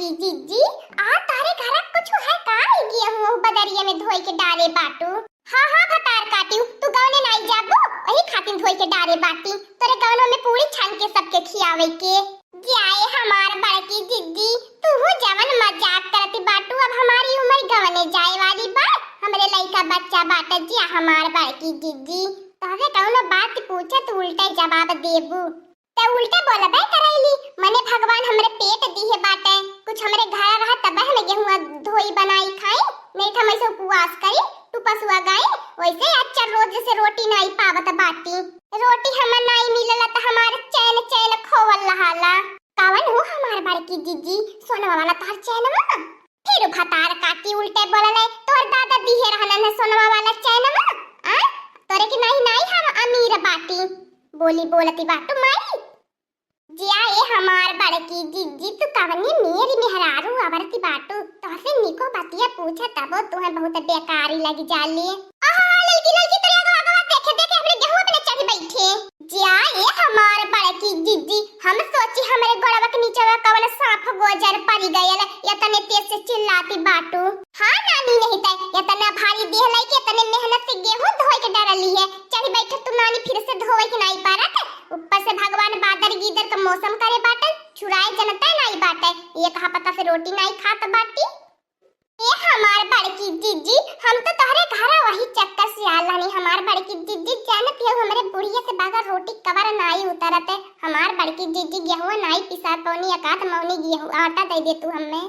बड़की जीजी आ तारे घर कुछ है का गेहूं बदरिया में धोई के डाले बाटू। हां हां भतार काटियो तू गवने नहीं जाबो वही खातिन धोई के डाले बाटी तोरे गवनो में पूरी छान के सबके खियावे के जाए हमार बड़की जीजी तू हो जवन मजाक करती बाटू अब हमारी उम्र गवने जाए वाली बात हमरे लइका बच्चा बाटा जी हमार बड़की जीजी तोरे कौनो बात पूछे तो उल्टा जवाब देबू ते उल्टे बोलबे करैली मने भगवान हमरे पेट दिए बाटे कुछ हमरे घर रहा तब हम गेहूं धोई बनाई खाई नहीं था मैं से उपवास करी तू पसुआ गाई वैसे अच्छा रोज से रोटी नहीं पावत बाटी रोटी हमर नहीं मिलला त हमार चैन चैन खोवल रहाला कावन हो हमार बड़की जीजी सोनवा वाला तार चैनवा फिर भतार काटी उल्टे बोलले तोर दादा दिए रहलन सोनवा वाला चैनवा आ तोरे की नहीं नहीं हम अमीर बाटी बोली बोलती बाटू मारी जिया ए हमार बड़की जीजी तू कवनी मेरी मेहरारू अवरती बाटू तोसे निको बतिया पूछा तब तुहे बहुत बेकारी लगी जाली आहा लड़की लड़की तेरे आगे आगे देखे देखे हमरे गेहूं पे चढ़ बैठे जिया ए हमार बड़की जीजी हम सोची हमरे गोड़वा के नीचे कवन सांप गोजर पड़ी गयल यतने तेज से चिल्लाती बाटू हां नानी नहीं तै यतने भारी देह लाई के तने मेहनत से गेहूं धोई के डरली है चढ़ बैठे तू नानी फिर से धोवे के नहीं पारत ऊपर से भगवान बादर गीदर का मौसम करे बाटे चुराए जनता नहीं बाटे ये कहा पता से रोटी नहीं खात बाटी ए हमार बड़की जीजी हम तो तोहरे घर वही चक्कर से आला नहीं हमार बड़की जीजी जानत है हमरे बुढ़िया से बगैर रोटी कवर नहीं उतरते हमार बड़की जीजी गेहूं नहीं पिसा पौनी एकात मौनी गेहूं आटा दे दे तू हमें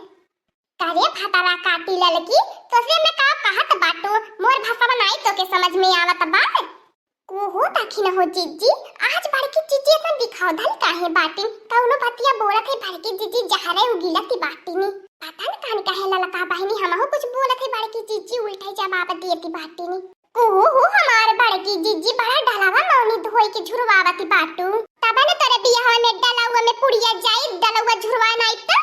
करे फटारा काटी ललकी तो से मैं का कहत बाटू मोर भाषा नहीं तो के समझ में आवत बा कोहो ताखी न हो जीजी आज बड़की जीजी ऐसा दिखाओ धल काहे बाटी कौनो बतिया बोलत है बड़की जीजी जहरे उगिलती बाटी नी पता न कान काहे ललका बहिनी हमहु कुछ बोलत है बड़की जीजी उल्टे जवाब देती बाटी नी कोहो हमार बड़की जीजी बड़ा डलावा मौनी धोई के झुरवावती बाटू तब न तोरे बियाह में डलावा में पुड़िया जाई डलावा झुरवा नहीं तो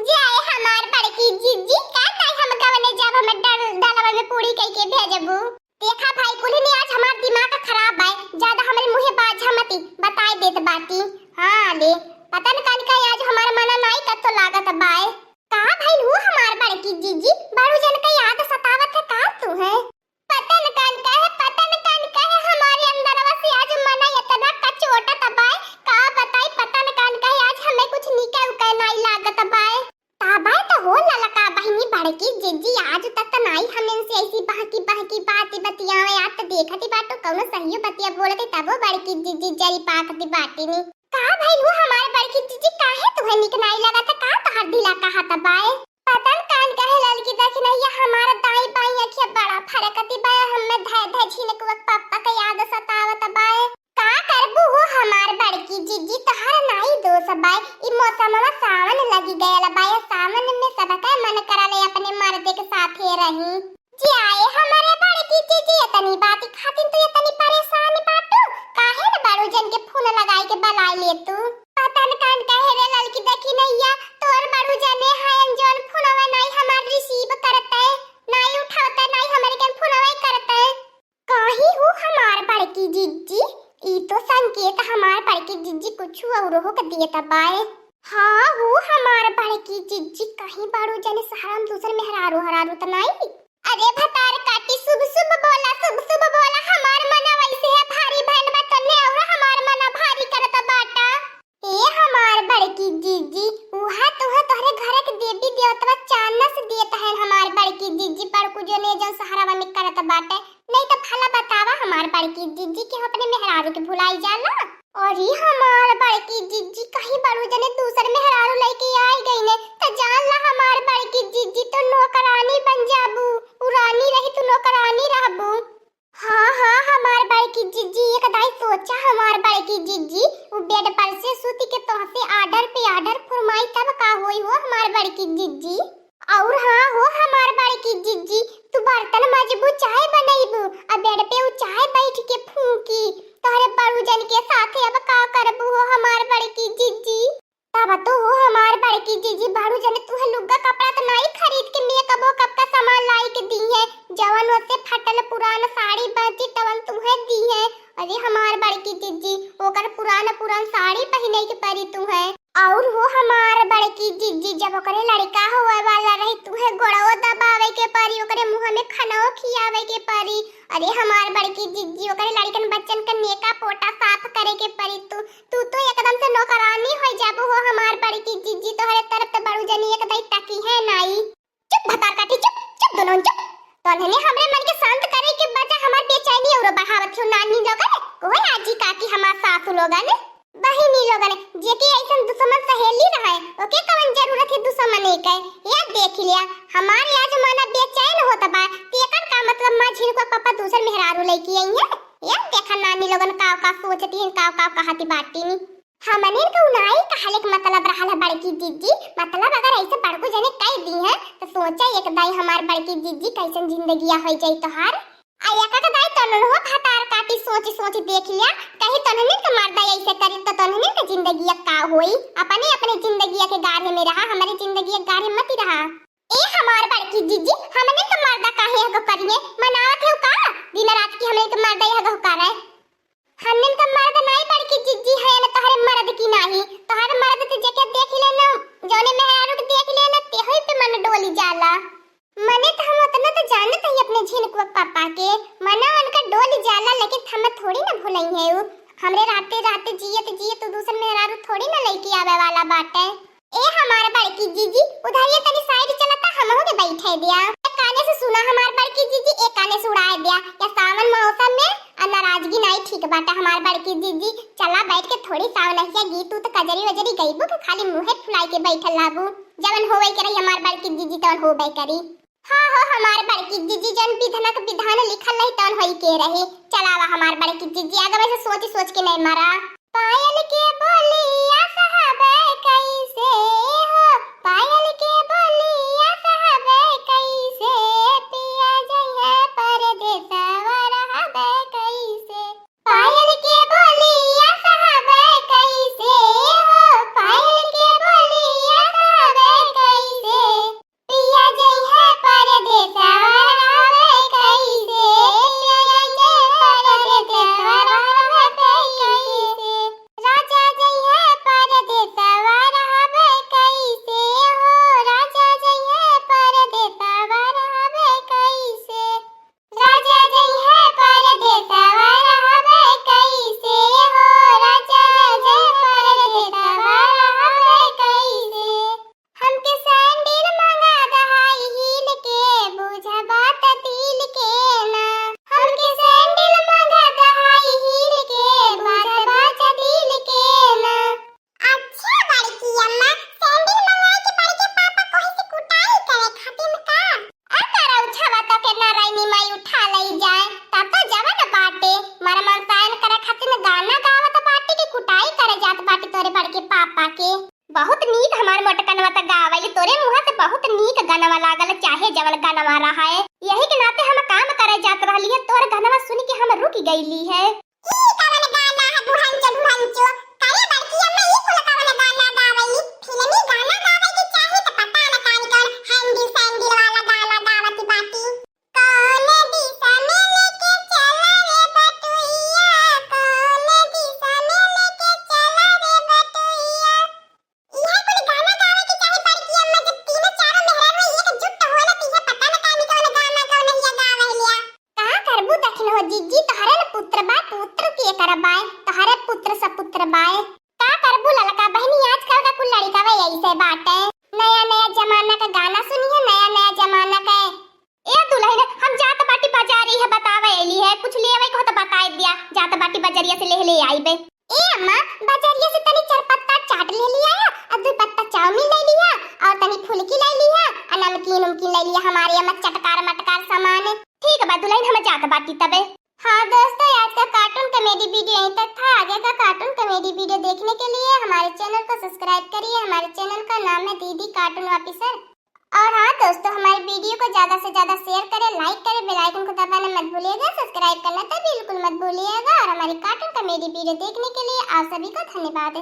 जाए हमार बड़की जीजी का नहीं हम गवने जब हम डलावा में पूरी कई के भेजबू देखा भाई कुली ने आज हमार दिमाग खराब है ज्यादा हमरे मुंह बाझा मती बताई देत बाटी हां ले पता न कान का आज हमारा मना नहीं तब तो लागत बाय का भाई हो हमार बड़की जीजी बारू जन का याद सतावत है का तू है पता न कान का है हमारे अंदरवा से आज मना इतना कचोटा तबाय का बताई पता न कान का आज हमें कुछ निके उके नहीं लागत बाय ताबा तो हो ललका बहिनी बड़की जीजी आज तक तो नहीं हमें से ऐसी बहकी बात बतियावे आज तो देखती बाटो कौनो सही बतिया बोलते तबो बड़की जीजी जरी पाकती बाटी नी का भाई वो हमारे बड़की जीजी काहे तुम्हें निक नहीं लगा था का तोहर दिला कहा तबाए पता न कान काहे ललकी देख नहीं हमारा दाई बाई अखिया बड़ा फरकती बा हमें धाय धाय छिनक वक्त पापा का याद सतावत बाए का करबू हो हमार बड़की जीजी तोहर नहीं दोस बाय ई मौसमवा सावन लगी गयल बाय सावन में सबका मन कराले अपने मर्दे के साथे रही जी आए हमारे बड़की जीजी इतनी बात खातिन तो इतनी परेशान बाटू काहे न बारू जन के फोन लगाई के बलाई ले तू पता न कान काहे रे ललकी देखी नैया तोर बारू जने हायन जोन फोनवा नहीं हमार रिसीव करते नहीं उठाते नहीं हमारे के फोनवा करते काहे हो हमार बड़की जीजी ई तो संकेत हमार बड़की जीजी कुछ और हो के दिए तबाए हां हो हमार बड़की जीजी कहीं बारू जने सहारम दूसर मेहरारू हरारू त नहीं अरे भतार काटी शुभ शुभ बोला हमार मना वैसे है भारी बहन बतने और हमार मना भारी करत बाटा ए हमार बड़की जीजी उहा तोहरे घर के देवी देवता चानस देत है हमार बड़की जीजी पर को जो ने जो सहारा में करत बाटे नहीं तो भला बतावा हमार बड़की जीजी के अपने मेहरारू के भुलाई जाला और ही हमार बड़की जीजी कहीं बारू जने दूसर मेहरारू लेके आई गई ने त जान ला हमार बड़की जीजी तो नौकरानी बन जाबू पुरानी रही तो नौकरानी रहबू हां हमार बड़की जीजी एक दाई सोचा हमार बड़की जीजी वो बेड पर से सूती के तोहसे आर्डर पे आर्डर फरमाई तब का होई हो हमार बड़की जीजी और हां हो हमार बड़की जीजी तू बर्तन मजबू चाय बनाईबू अब बेड पे वो चाय बैठ के फूंकी तोहरे बारूजन के साथे अब का करबू हो हमार बड़की जीजी तब तो हो हमार बड़की जीजी बारूजन तू लुग्गा कपड़ा तो नहीं खरीद के मेकअप कप का सामान लाई के दी है जवन होते फटल पुराना साड़ी बची तवन तुम्हें दी है अरे हमार बड़की जीजी ओकर पुराना साड़ी पहने के परी तू है और वो हमार बड़की जीजी जब ओकरे लड़का होवे वाला रही तुहे गोड़वा दबावे के परी ओकरे मुंह में खाना खियावे के परी। अरे हमार बड़की जीजी ओकरे लड़कन बच्चन का नेका पोटा साफ करे के परी। तू तो एकदम से नौकरानी हो जाबो हो हमार बड़की जीजी तोहरे तरफ ते बड़ू जनी एक दई तकी है नाई। चुप भतार काटी चुप चुप दोनों चुप। तोहने हमरे मन के शांत करे के बजा हमार बेचैनी और बहावत छो नानी लोगन कोई आजी काकी हमार सासू लोगन बहिनी लोगन जेके ऐसन दुश्मन सहेली रहे ओके कवन जरूरत है दुश्मन के। या देख लिया हमारे आज माना बेचैन होता बा तेकर का मतलब मां झिल को पापा दूसर मेहरारू लेके आई है। या देखा नानी लोगन का सोचती है का कहती बाटी नी हमने का उनाई कहले के मतलब रहल बड़की जीजी मतलब अगर ऐसे बड़को जने कह दी है तो सोचा एक दाई हमार बड़की जीजी कैसन जिंदगी हो जाई तोहार। आया का दाई तनन हो फटार काटी सोच देख लिया कहीं तनने के मर्दा ऐसे करे तो तनने के जिंदगी का होई। अपने जिंदगी के गाढ़े में रहा हमारी जिंदगी के गाढ़े मत रहा। ए हमार बड़की जीजी हमने के मर्दा काहे हगो करिए मनावत है का दिन रात की हमने के मर्दा हगो करे हमने का मर्द नहीं बड़की जीजी है ना तोहरे मर्द की नहीं तोहरे मर्द ते जेके देख ले ना जोने मेहरारू के देख ले ना ते होई पे मन डोली जाला। मने तो हम उतना तो जानते ही अपने झिनकुआ पापा के मना उनका डोली जाला लेकिन हम थोड़ी ना भूलई है वो हमरे राते जिए तो दूसर मेहरारू थोड़ी ना लेके आवे वाला बाटे। ए हमारे बड़की जीजी उधर ये तनी साइड चलता हम हो के बैठे दिया एक काने से सुना हमार बड़की जीजी एक काने से उड़ाए दिया या सावन मौसम में नाराजगी नहीं ठीक बाटे हमार बड़की जीजी चला बैठ के थोड़ी सावन है गीत तो कजरी वजरी गईबू के खाली मुंह फुलाई के बैठल लाबू जवन होवे करे हमार बड़की जीजी तवन होबे करी। हाँ हो हमार बड़की जीजी जन विधान लिखल रही तवन होई के रहे चलावा हमार बड़की जीजी आगे वैसे सोच के नहीं मरा। पायल के बोलिया साहबे कैसे हो पायल के बोलिया साहबे कैसे पिया जय है परदेसवा रहबे कैसे पायल के बोलिया साहबे कैसे हो पायल के बोलिया साहबे कैसे पिया जय है परदेसवा रहबे कैसे पिया जय परदेसवा रहबे कैसे राजा जय है परदेसवा रहबे कैसे हो राजा जय है परदेसवा रहबे कैसे राजा जय है परदेसवा रहबे कैसे हो राजा जय परदेसवा रहबे कैसे हमके सैंडल मंगा दहाई हील के बुझा बात दिल के ना हमके सैंडल मंगा दहाई हील के बुझा बात दिल के ना। अच्छा बड़की अम्मा सैंडल मंगाए के बड़के पापा कोई से कुटाई करे खातिर का आ तारा उठावा त के नारायणी माई उठा लई जाए तब तो जावा न बाटे मारा मन सायन करे खातिर गाना गावत बाटे के कुटाई करे जात बाटे तोरे बड़के पापा के। बहुत नीक हमार मोटकनवा त गावली तोरे मुंह से बहुत नीक गानवा लागल चाहे जवल गानवा रहा है यही के नाते हम काम करे जात रहली है तोर गानवा सुन के हम रुक गईली है। ई कवन गाना है बुढ़ंचो करे बड़की अम्मा ई कुल कवन गाना गावली फिल्मी गाना गावे के चाहे त पता न कानी कौन हैंडी सैंडल वाला गाना गावती बाटी कौन दिशा में लेके चला रे बटुइया कौन दिशा में लेके चला रे बटुइया यह कोई गाना गावे के चाहे बड़की अम्मा जब तीनों चारों मेहरारू एक जुट होला तीहे पता न कानी कौन गाना कौन हिया गावलिया का करबू दखिन हो जीजी तोहरे न पुत्र बा पुत्र के करबाए तोहरे पुत्र सपुत्र बाए का करबू ललका बहनी आजकल का कुल लड़का वे ऐसे बाटे नया जमाना का गाना सुनिए नया जमाना का ए दुल्हन हम जात बाटी बाजारी है बतावे एली है कुछ लेवे को तो बताई दिया जात बाटी बाजारिया से ले आईबे। ए अम्मा बाजारिया से तनी चरपत्ता चाट ले लिया और दो पत्ता चाउमीन ले लिया और तनी फुलकी ले लिया और नमकीन ले लिया हमारे अम्मा चटकार मटकार सामान ठीक है दुल्हन हम जात बाटी तबे। हाँ दोस्तों आज का कार्टून कॉमेडी वीडियो यहीं तक था आगे का कार्टून कॉमेडी वीडियो देखने के लिए हमारे चैनल को सब्सक्राइब करिए हमारे चैनल का नाम है दीदी कार्टून ऑफिसर। और हाँ दोस्तों हमारे वीडियो को ज्यादा से ज्यादा शेयर करें लाइक करें बेल आइकन को दबाना मत भूलिएगा सब्सक्राइब करना तो बिल्कुल मत भूलिएगा और हमारी कार्टून कॉमेडी वीडियो देखने के लिए आप सभी को धन्यवाद।